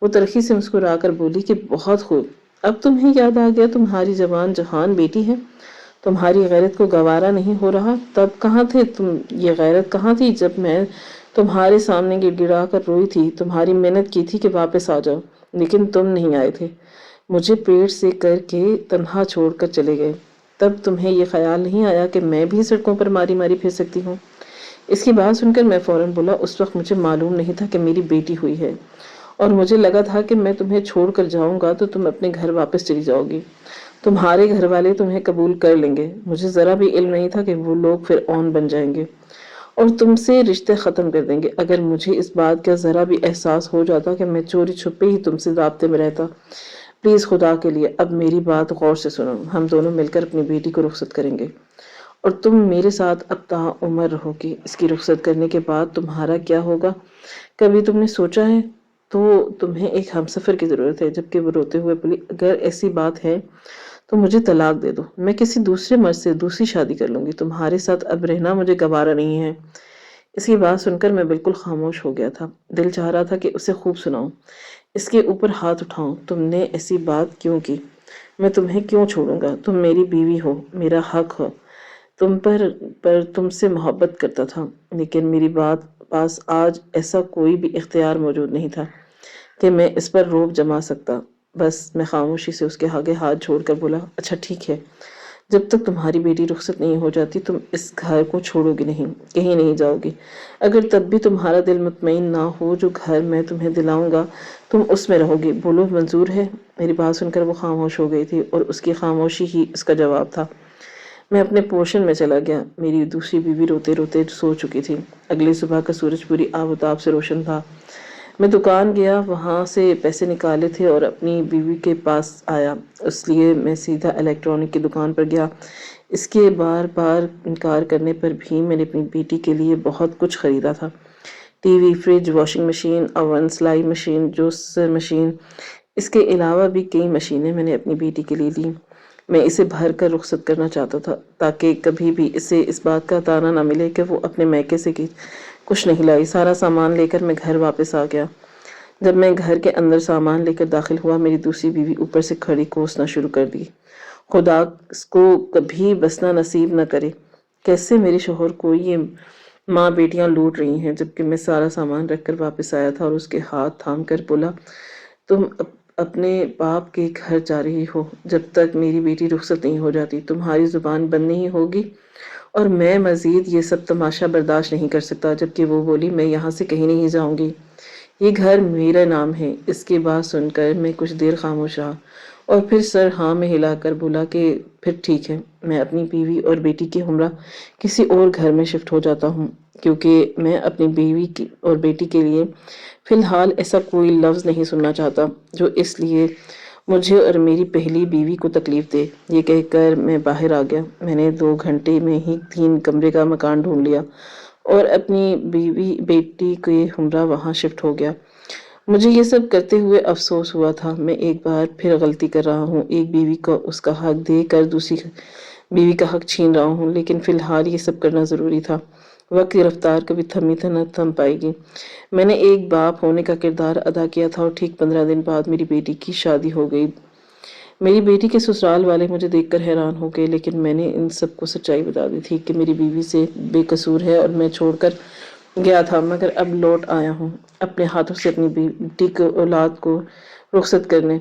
وہ تلخی سے مسکرا کر بولی کہ بہت خوب، اب تمہیں یاد آ گیا تمہاری جوان جہان بیٹی ہے، تمہاری غیرت کو گوارا نہیں ہو رہا؟ تب کہاں تھے تم؟ یہ غیرت کہاں تھی جب میں تمہارے سامنے گڑ گڑا کر روئی تھی، تمہاری محنت کی تھی کہ واپس آ جاؤ، لیکن تم نہیں آئے تھے، مجھے پیٹ سے کر کے تنہا چھوڑ کر چلے گئے۔ تب تمہیں یہ خیال نہیں آیا کہ میں بھی سڑکوں پر ماری ماری پھر سکتی ہوں؟ اس کی بات سن کر میں فوراً بولا، اس وقت مجھے معلوم نہیں تھا کہ میری بیٹی ہوئی ہے، اور مجھے لگا تھا کہ میں تمہیں چھوڑ کر جاؤں گا تو تم اپنے گھر واپس چلی جاؤ گی، تمہارے گھر والے تمہیں قبول کر لیں گے۔ مجھے ذرا بھی علم نہیں تھا کہ وہ لوگ فرعون بن جائیں گے اور تم سے رشتے ختم کر دیں گے۔ اگر مجھے اس بات کا ذرا بھی احساس ہو جاتا کہ میں چوری چھپے ہی تم سے رابطے میں رہتا۔ پلیز خدا کے لیے اب میری بات غور سے سنو، ہم دونوں مل کر اپنی بیٹی کو رخصت کریں گے اور تم میرے ساتھ اب تا عمر رہو گی۔ اس کی رخصت کرنے کے بعد تمہارا کیا ہوگا، کبھی تم نے سوچا ہے؟ تو تمہیں ایک ہمسفر کی ضرورت ہے۔ جبکہ وہ روتے ہوئے بولی، اگر ایسی بات ہے تو مجھے طلاق دے دو، میں کسی دوسرے مرد سے دوسری شادی کر لوں گی، تمہارے ساتھ اب رہنا مجھے گوارا نہیں ہے۔ اس کی بات سن کر میں بالکل خاموش ہو گیا تھا، دل چاہ رہا تھا کہ اسے خوب سناؤں، اس کے اوپر ہاتھ اٹھاؤں، تم نے ایسی بات کیوں کی؟ میں تمہیں کیوں چھوڑوں گا؟ تم میری بیوی ہو، میرا حق ہو، تم سے محبت کرتا تھا، لیکن میری پاس آج ایسا کوئی بھی اختیار موجود نہیں تھا کہ میں اس پر روک جما سکتا۔ بس میں خاموشی سے اس کے آگے ہاتھ چھوڑ کر بولا، اچھا ٹھیک ہے، جب تک تمہاری بیٹی رخصت نہیں ہو جاتی تم اس گھر کو چھوڑو گی نہیں، کہیں نہیں جاؤ گی۔ اگر تب بھی تمہارا دل مطمئن نہ ہو، جو گھر میں تمہیں دلاؤں گا تم اس میں رہو گی، بولو منظور ہے؟ میری بات سن کر وہ خاموش ہو گئی تھی اور اس کی خاموشی ہی اس کا جواب تھا۔ میں اپنے پورشن میں چلا گیا۔ میری دوسری بیوی روتے روتے سو چکی تھی، اگلی صبح کا سورج پوری آب و تاب سے روشن تھا۔ میں دکان گیا، وہاں سے پیسے نکالے تھے اور اپنی بیوی کے پاس آیا، اس لیے میں سیدھا الیکٹرانک کی دکان پر گیا۔ اس کے بار بار انکار کرنے پر بھی میں نے اپنی بیٹی کے لیے بہت کچھ خریدا تھا، T V, fridge, washing machine, oven, سلائی مشین، جوسر مشین، اس کے علاوہ بھی کئی مشینیں میں نے اپنی بیٹی کے لیے لیں۔ میں اسے بھر کر رخصت کرنا چاہتا تھا تاکہ کبھی بھی اسے اس بات کا طعنہ نہ ملے کہ وہ اپنے میکے سے کچھ نہیں لائی۔ سارا سامان لے کر میں گھر واپس آ گیا۔ جب میں گھر کے اندر سامان لے کر داخل ہوا، میری دوسری بیوی اوپر سے کھڑی کوسنا شروع کر دی، خدا اس کو کبھی بسنا نصیب نہ کرے، کیسے میرے شوہر کو یہ ماں بیٹیاں لوٹ رہی ہیں۔ جبکہ میں سارا سامان رکھ کر واپس آیا تھا اور اس کے ہاتھ تھام کر بولا، تم اپنے باپ کے گھر جا رہی ہو، جب تک میری بیٹی رخصت نہیں ہو جاتی تمہاری زبان بند نہیں ہوگی اور میں مزید یہ سب تماشا برداشت نہیں کر سکتا، جبکہ وہ بولی میں یہاں سے کہیں نہیں جاؤں گی، یہ گھر میرا نام ہے۔ اس کی بات سن کر میں کچھ دیر خاموش رہا اور پھر سر ہاں میں ہلا کر بولا کہ پھر ٹھیک ہے، میں اپنی بیوی اور بیٹی کے ہمراہ کسی اور گھر میں شفٹ ہو جاتا ہوں، کیونکہ میں اپنی بیوی اور بیٹی کے لیے فی الحال ایسا کوئی لفظ نہیں سننا چاہتا جو اس لیے مجھے اور میری پہلی بیوی کو تکلیف دے۔ یہ کہہ کر میں باہر آ گیا۔ میں نے 2 گھنٹے میں ہی 3 کمرے کا مکان ڈھونڈ لیا اور اپنی بیوی بیٹی کے ہمراہ وہاں شفٹ ہو گیا۔ مجھے یہ سب کرتے ہوئے افسوس ہوا تھا، میں ایک بار پھر غلطی کر رہا ہوں، ایک بیوی کو اس کا حق دے کر دوسری بیوی کا حق چھین رہا ہوں، لیکن فی الحال یہ سب کرنا ضروری تھا۔ وقت کی رفتار کبھی تھمی نہ تھم پائے گی۔ میں نے ایک باپ ہونے کا کردار ادا کیا تھا اور ٹھیک 15 دن بعد میری بیٹی کی شادی ہو گئی۔ میری بیٹی کے سسرال والے مجھے دیکھ کر حیران ہو گئے، لیکن میں نے ان سب کو سچائی بتا دی تھی کہ میری بیوی سے بے قصور ہے اور میں چھوڑ کر گیا تھا، مگر اب لوٹ آیا ہوں اپنے ہاتھوں سے اپنی بیٹی کی اولاد کو رخصت کرنے۔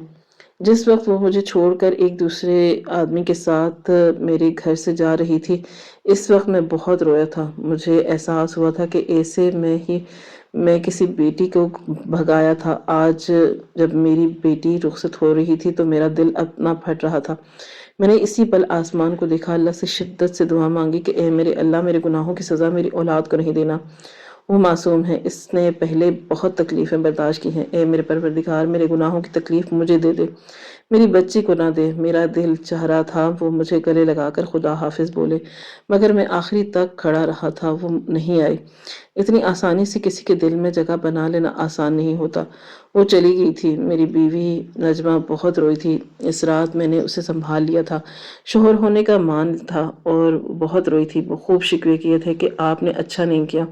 جس وقت وہ مجھے چھوڑ کر ایک دوسرے آدمی کے ساتھ میرے گھر سے جا رہی تھی، اس وقت میں بہت رویا تھا۔ مجھے احساس ہوا تھا کہ ایسے میں کسی بیٹی کو بھگایا تھا۔ آج جب میری بیٹی رخصت ہو رہی تھی تو میرا دل اپنا پھٹ رہا تھا۔ میں نے اسی پل آسمان کو دیکھا، اللہ سے شدت سے دعا مانگی کہ اے میرے اللہ، میرے گناہوں کی سزا میری اولاد کو نہیں دینا، وہ معصوم ہے، اس نے پہلے بہت تکلیفیں برداشت کی ہیں، اے میرے پروردگار میرے گناہوں کی تکلیف مجھے دے دے، میری بچی کو نہ دے۔ میرا دل چاہ رہا تھا وہ مجھے گلے لگا کر خدا حافظ بولے، مگر میں آخری تک کھڑا رہا تھا، وہ نہیں آئی۔ اتنی آسانی سے کسی کے دل میں جگہ بنا لینا آسان نہیں ہوتا۔ وہ چلی گئی تھی۔ میری بیوی نجمہ بہت روئی تھی۔ اس رات میں نے اسے سنبھال لیا تھا، شوہر ہونے کا مان تھا، اور بہت روئی تھی۔ وہ خوب شکوے کیے تھے کہ آپ نے اچھا نہیں کیا،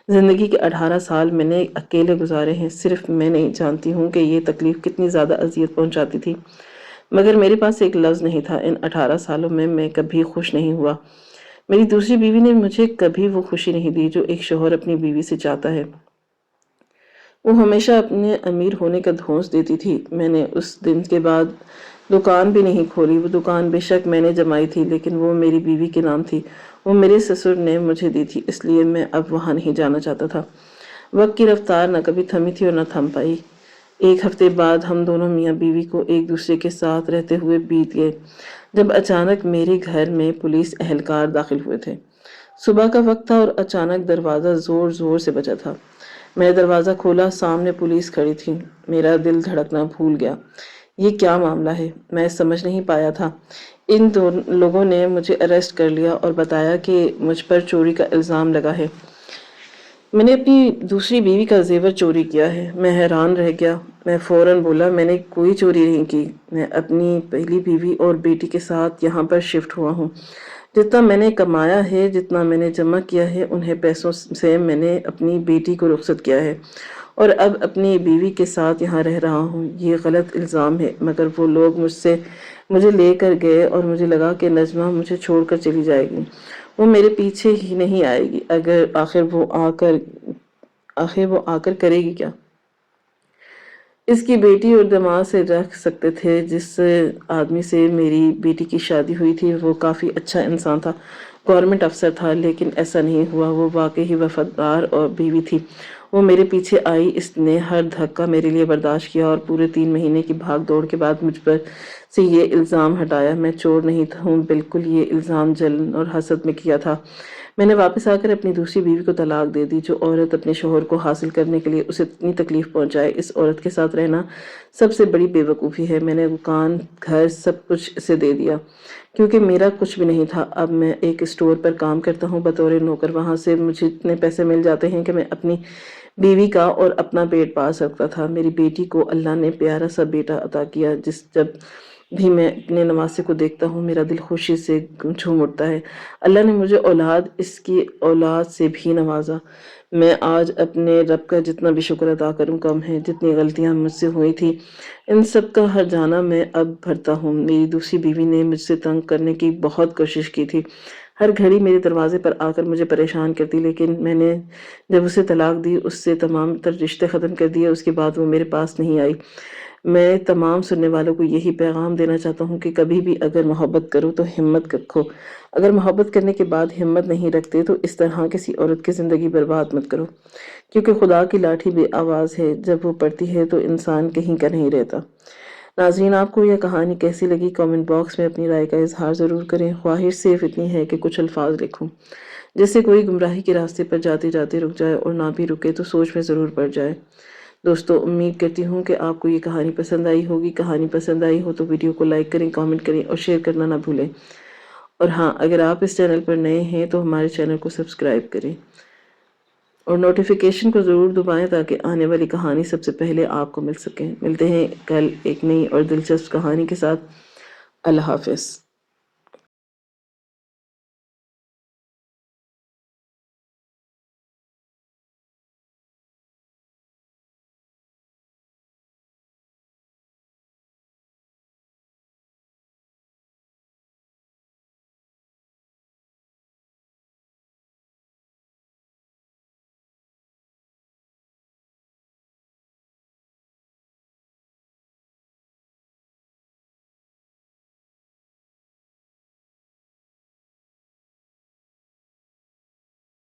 زندگی کے 18 سال میں نے اکیلے گزارے ہیں، صرف میں نہیں جانتی ہوں کہ یہ تکلیف کتنی زیادہ اذیت پہنچاتی تھی، مگر میرے پاس ایک لفظ نہیں تھا۔ ان 18 سالوں میں کبھی خوش نہیں ہوا۔ میری دوسری بیوی نے مجھے کبھی وہ خوشی نہیں دی جو ایک شوہر اپنی بیوی سے چاہتا ہے۔ وہ ہمیشہ اپنے امیر ہونے کا دھونس دیتی تھی۔ میں نے اس دن کے بعد دکان بھی نہیں کھولی۔ وہ دکان بے شک میں نے جمائی تھی، لیکن وہ میری بیوی کے نام تھی، وہ میرے سسر نے مجھے دی تھی، اس لیے میں اب وہاں نہیں جانا چاہتا تھا۔ وقت کی رفتار نہ کبھی تھمی تھی اور نہ تھم پائی۔ 1 ہفتے بعد ہم دونوں میاں بیوی کو ایک دوسرے کے ساتھ رہتے ہوئے بیت گئے، جب اچانک میرے گھر میں پولیس اہلکار داخل ہوئے تھے۔ صبح کا وقت تھا اور اچانک دروازہ زور زور سے بجا تھا۔ میں نے دروازہ کھولا، سامنے پولیس کھڑی تھی۔ میرا دل دھڑکنا بھول گیا۔ یہ کیا معاملہ ہے؟ میں سمجھ نہیں پایا تھا۔ ان لوگوں نے مجھے اریسٹ کر لیا اور بتایا کہ مجھ پر چوری کا الزام لگا ہے۔ میں نے اپنی دوسری بیوی کا زیور چوری کیا ہے۔ میں حیران رہ گیا۔ میں فوراً بولا میں نے کوئی چوری نہیں کی، میں اپنی پہلی بیوی اور بیٹی کے ساتھ یہاں پر شفٹ ہوا ہوں۔ جتنا میں نے کمایا ہے، جتنا میں نے جمع کیا ہے، انہیں پیسوں سے میں نے اپنی بیٹی کو رخصت کیا ہے اور اب اپنی بیوی کے ساتھ یہاں رہ رہا ہوں۔ یہ غلط الزام ہے، مگر وہ لوگ مجھے لے کر گئے اور مجھے لگا کہ نجمہ مجھے چھوڑ کر چلی جائے گی، وہ میرے پیچھے ہی نہیں آئے گی۔ آخر وہ آ کر کرے گی کیا؟ اس کی بیٹی اور دماغ سے رکھ سکتے تھے۔ جس آدمی سے میری بیٹی کی شادی ہوئی تھی وہ کافی اچھا انسان تھا، گورنمنٹ افسر تھا، لیکن ایسا نہیں ہوا۔ وہ واقعی وفادار اور بیوی تھی۔ وہ میرے پیچھے آئی، اس نے ہر دھکا میرے لیے برداشت کیا اور پورے 3 مہینے کی بھاگ دوڑ کے بعد مجھ پر سے یہ الزام ہٹایا۔ میں چور نہیں ہوں، بالکل، یہ الزام جلن اور حسد میں کیا تھا۔ میں نے واپس آ کر اپنی دوسری بیوی کو طلاق دے دی۔ جو عورت اپنے شوہر کو حاصل کرنے کے لیے اسے اتنی تکلیف پہنچائے، اس عورت کے ساتھ رہنا سب سے بڑی بے وقوفی ہے۔ میں نے مکان، گھر، سب کچھ اسے دے دیا، کیونکہ میرا کچھ بھی نہیں تھا۔ اب میں ایک اسٹور پر کام کرتا ہوں بطور نوکر۔ وہاں سے مجھے اتنے پیسے مل جاتے ہیں کہ میں اپنی بیوی کا اور اپنا پیٹ پال سکتا تھا۔ میری بیٹی کو اللہ نے پیارا سا بیٹا عطا کیا، جب بھی میں اپنے نواسے کو دیکھتا ہوں میرا دل خوشی سے جھوم اٹھتا ہے۔ اللہ نے مجھے اس کی اولاد سے بھی نوازا۔ میں آج اپنے رب کا جتنا بھی شکر ادا کروں کم ہے۔ جتنی غلطیاں مجھ سے ہوئی تھی ان سب کا ہرجانہ میں اب بھرتا ہوں۔ میری دوسری بیوی نے مجھ سے تنگ کرنے کی بہت کوشش کی تھی، ہر گھڑی میرے دروازے پر آ کر مجھے پریشان کرتی، لیکن میں نے جب اسے طلاق دی، اس سے تمام تر رشتے ختم کر دیے۔ اس کے بعد وہ میرے پاس نہیں آئی۔ میں تمام سننے والوں کو یہی پیغام دینا چاہتا ہوں کہ کبھی بھی اگر محبت کرو تو ہمت رکھو. اگر محبت کرنے کے بعد ہمت نہیں رکھتے تو اس طرح کسی عورت کی زندگی برباد مت کرو، کیونکہ خدا کی لاٹھی بے آواز ہے، جب وہ پڑتی ہے تو انسان کہیں کا نہیں رہتا. ناظرین، آپ کو یہ کہانی کیسی لگی کامنٹ باکس میں اپنی رائے کا اظہار ضرور کریں. خواہش صرف اتنی ہے کہ کچھ الفاظ لکھوں جس سے کوئی گمراہی کے راستے پر جاتے جاتے رک جائے، اور نہ بھی رکے تو سوچ میں ضرور پڑ جائے. دوستو، امید کرتی ہوں کہ آپ کو یہ کہانی پسند آئی ہوگی. کہانی پسند آئی ہو تو ویڈیو کو لائک کریں، کامنٹ کریں اور شیئر کرنا نہ بھولیں. اور ہاں، اگر آپ اس چینل پر نئے ہیں تو ہمارے چینل کو سبسکرائب کریں اور نوٹیفیکیشن کو ضرور دبائیں تاکہ آنے والی کہانی سب سے پہلے آپ کو مل سکے. ملتے ہیں کل ایک نئی اور دلچسپ کہانی کے ساتھ. اللہ حافظ.